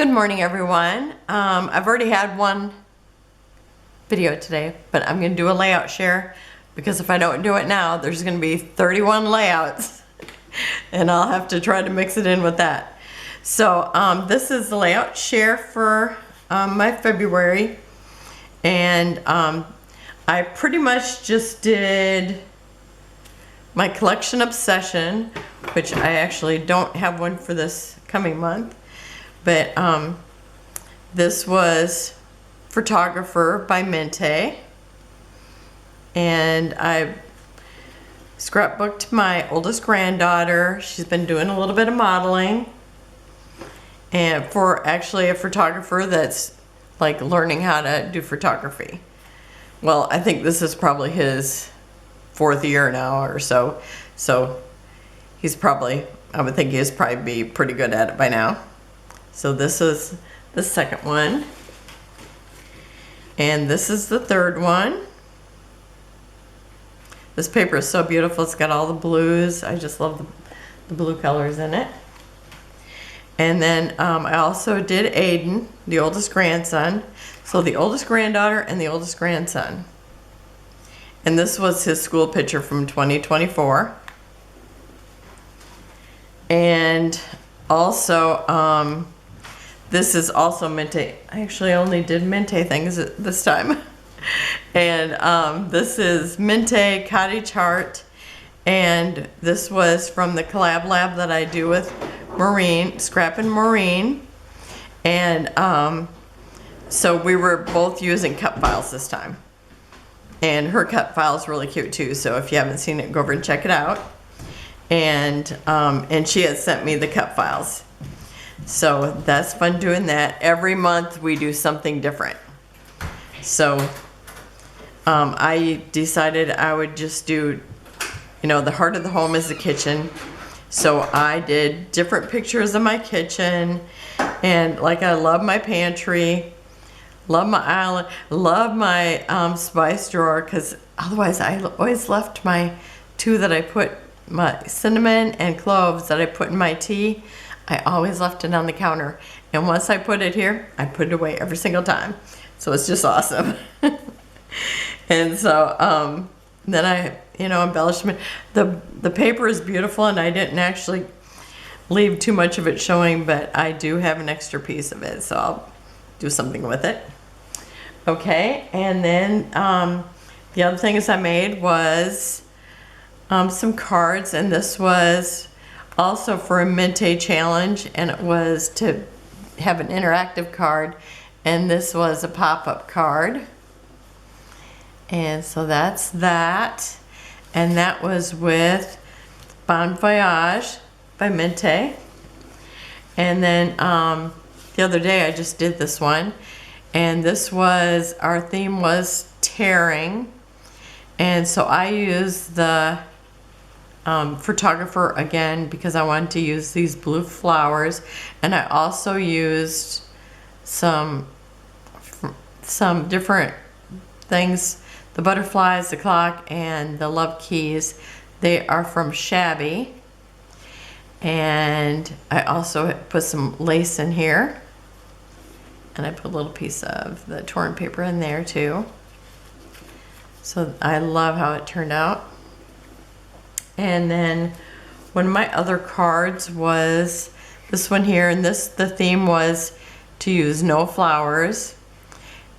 Good morning, everyone. I've already had one video today, but I'm going to do a layout share because if I don't do it now, there's going to be 31 layouts and I'll have to try to mix it in with that. So this is the layout share for my February, and I pretty much just did my collection obsession, which I actually don't have one for this coming month. But this was Photographer by Mintay, and I scrapbooked my oldest granddaughter. She's been doing a little bit of modeling, and for actually a photographer that's like learning how to do photography. Well, I think this is probably his 4th year now or so, so he's probably, I would think he's probably be pretty good at it by now. So this is the second one, and this is the third one. This paper is so beautiful. It's got all the blues. I just love the blue colors in it. And then I also did Aiden, the oldest grandson. So the oldest granddaughter and the oldest grandson. And this was his school picture from 2024. And also, this is also Mintay. I actually only did Mintay things this time. And this is Mintay Cottage Heart. And this was from the collab lab that I do with Maureen, Scrap and Maureen. And so we were both using cut files this time. And her cut file is really cute too. So if you haven't seen it, go over and check it out. And she has sent me the cut files. So that's fun doing that. Every month we do something different. So I decided I would just do, you know, the heart of the home is the kitchen. So I did different pictures of my kitchen, and like I love my pantry, love my island, love my spice drawer, because otherwise I always left my 2 that I put, my cinnamon and cloves that I put in my tea. I always left it on the counter, and once I put it here, I put it away every single time. So it's just awesome. And so then I, you know, embellishment. The paper is beautiful, and I didn't actually leave too much of it showing, but I do have an extra piece of it, so I'll do something with it. Okay, and then the other things I made was some cards, and this was also for a Mintay challenge, and it was to have an interactive card, and this was a pop-up card. And so that's that, and that was with Bon Voyage by Mintay. And then the other day I just did this one, and this was, our theme was tearing, and so I used the Photographer again because I wanted to use these blue flowers, and I also used some different things, the butterflies, the clock, and the love keys. They are from Shabby, and I also put some lace in here, and I put a little piece of the torn paper in there too. So I love how it turned out. And then one of my other cards was this one here, and the theme was to use no flowers.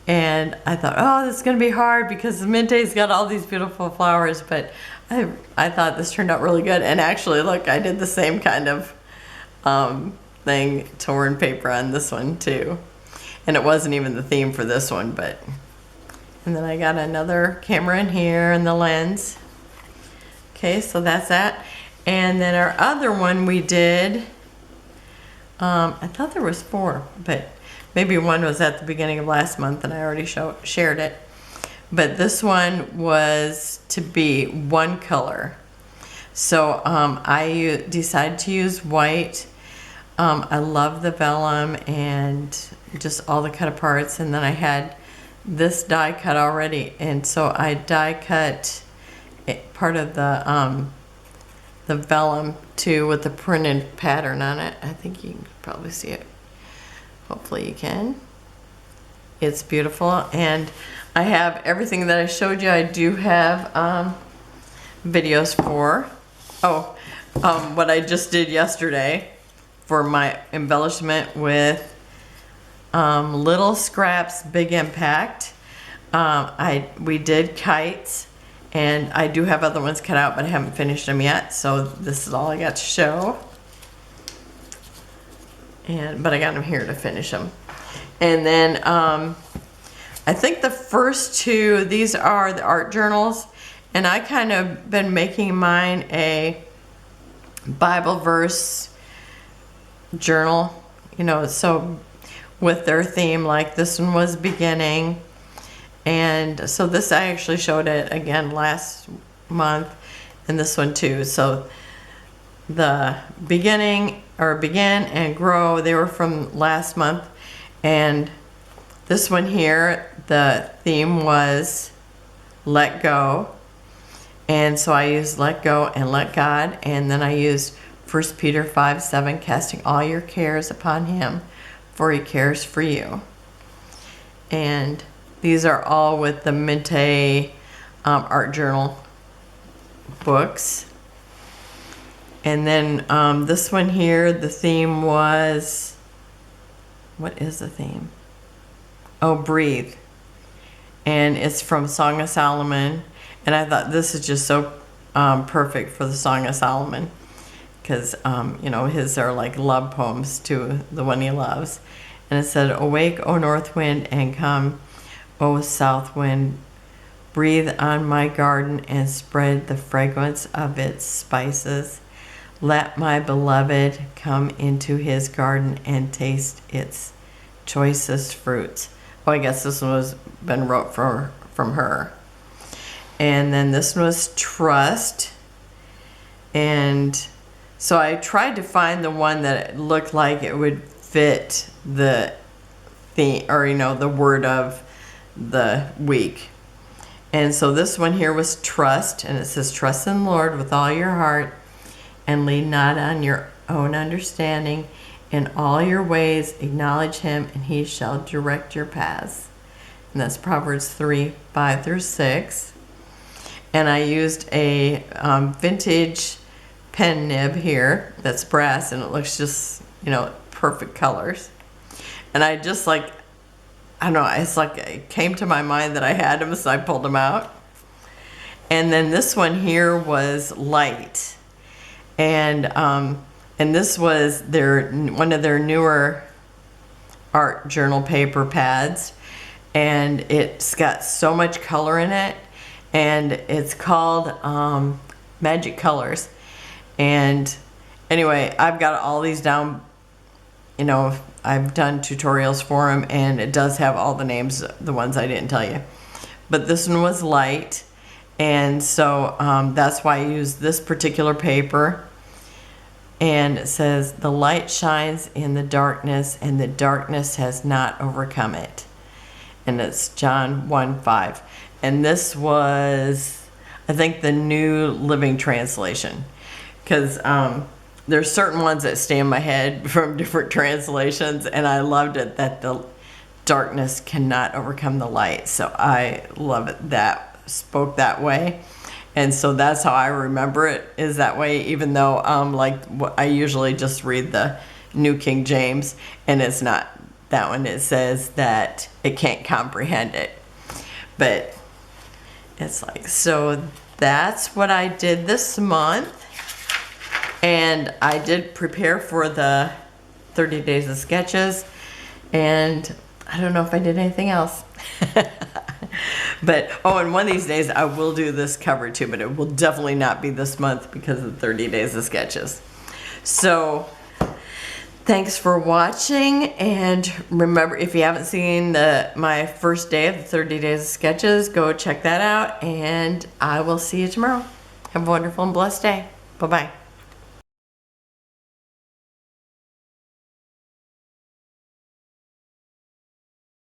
And I thought, oh, this is gonna be hard because Mintay's got all these beautiful flowers, but I thought this turned out really good. And actually, look, I did the same kind of thing, torn paper on this one too. And it wasn't even the theme for this one, but, and then I got another camera in here and the lens. Okay, so that's that. And then our other one we did, I thought there was 4, but maybe one was at the beginning of last month and I already shared it. But this one was to be one color. So I decided to use white. I love the vellum and just all the cut aparts. And then I had this die cut already. And so I die cut part of the vellum too with the printed pattern on it. I think you can probably see it. Hopefully you can. It's beautiful, and I have everything that I showed you. I do have videos for. What I just did yesterday for my embellishment with Little Scraps Big Impact. We did kites, and I do have other ones cut out, but I haven't finished them yet, so this is all I got to show. But I got them here to finish them. And then I think the first two, these are the art journals, and I kind of been making mine a Bible verse journal, you know, so with their theme, like this one was beginning. And so this, I actually showed it again last month, and this one too. So the beginning, or begin and grow, they were from last month. And this one here, the theme was let go. And so I used let go and let God. And then I used 1 Peter 5:7, casting all your cares upon him, for he cares for you. And these are all with the Mintay art journal books. And then this one here, the theme was, what is the theme? Oh, breathe. And it's from Song of Solomon. And I thought this is just so perfect for the Song of Solomon. Because, you know, his are like love poems to the one he loves. And it said, awake, O north wind, and come, O south wind. Breathe on my garden and spread the fragrance of its spices. Let my beloved come into his garden and taste its choicest fruits. Oh, I guess this one was been wrote from her. And then this one was trust. And so I tried to find the one that looked like it would fit the theme, or you know, the word of the week. And so this one here was trust, and it says, trust in the Lord with all your heart and lean not on your own understanding. In all your ways acknowledge him, and he shall direct your paths. And that's Proverbs 3:5-6. And I used a vintage pen nib here that's brass, and it looks just, you know, perfect colors. And I just like, I don't know, it's like it came to my mind that I had them, so I pulled them out. And then this one here was light. And this was one of their newer art journal paper pads, and it's got so much color in it, and it's called Magic Colors. And anyway, I've got all these down, you know, I've done tutorials for them, and it does have all the names, the ones I didn't tell you. But this one was light, and so that's why I used this particular paper. And it says, the light shines in the darkness, and the darkness has not overcome it. And it's John 1:5. And this was, I think, the New Living Translation. Because there's certain ones that stay in my head from different translations, and I loved it that the darkness cannot overcome the light. So I love it that spoke that way. And so that's how I remember it, is that way, even though like I usually just read the New King James, and it's not that one. It says that it can't comprehend it. But it's like, so that's what I did this month. And I did prepare for the 30 Days of Sketches, and I don't know if I did anything else. But, oh, and one of these days I will do this cover too, but it will definitely not be this month because of 30 Days of Sketches. So, thanks for watching, and remember, if you haven't seen my first day of the 30 Days of Sketches, go check that out, and I will see you tomorrow. Have a wonderful and blessed day. Bye-bye.